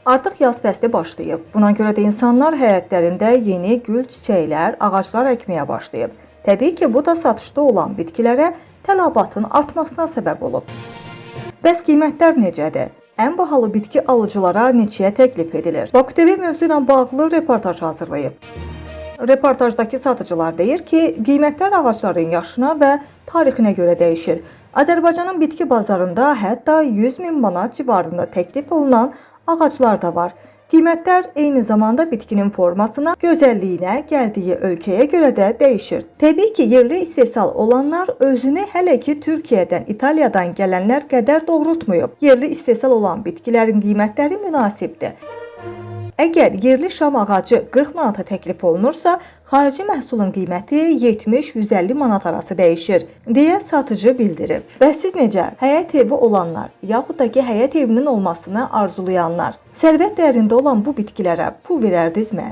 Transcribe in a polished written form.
Artıq yaz fəsli başlayıb. Buna görə də insanlar həyətlərində yeni gül, çiçəklər, ağaclar əkməyə başlayıb. Təbii ki, bu da satışda olan bitkilərə tələbatın artmasına səbəb olub. Bəs qiymətlər necədir? Ən bahalı bitki alıcılara neçəyə təklif edilir? Baku TV mövzu ilə bağlı reportaj hazırlayıb. Reportajdakı satıcılar deyir ki, qiymətlər ağacların yaşına və tarixinə görə dəyişir. Azərbaycanın bitki bazarında hətta 100 min manat civarında təklif olunan ağaclar da var. Qiymətlər eyni zamanda bitkinin formasına, gözəlliyinə, gəldiyi ölkəyə görə də dəyişir. Təbii ki, yerli istehsal olanlar özünü hələ ki Türkiyədən, İtaliyadan gələnlər qədər doğrultmayıb. Yerli istehsal olan bitkilərin qiymətləri münasibdir. Əgər yerli şam ağacı 40 manata təklif olunursa, xarici məhsulun qiyməti 70-150 manat arası dəyişir, deyə satıcı bildirib. Bəs siz necə? Həyət evi olanlar, yaxud da ki, həyət evinin olmasını arzulayanlar, sərvət dəyərində olan bu bitkilərə pul verərdinizmi?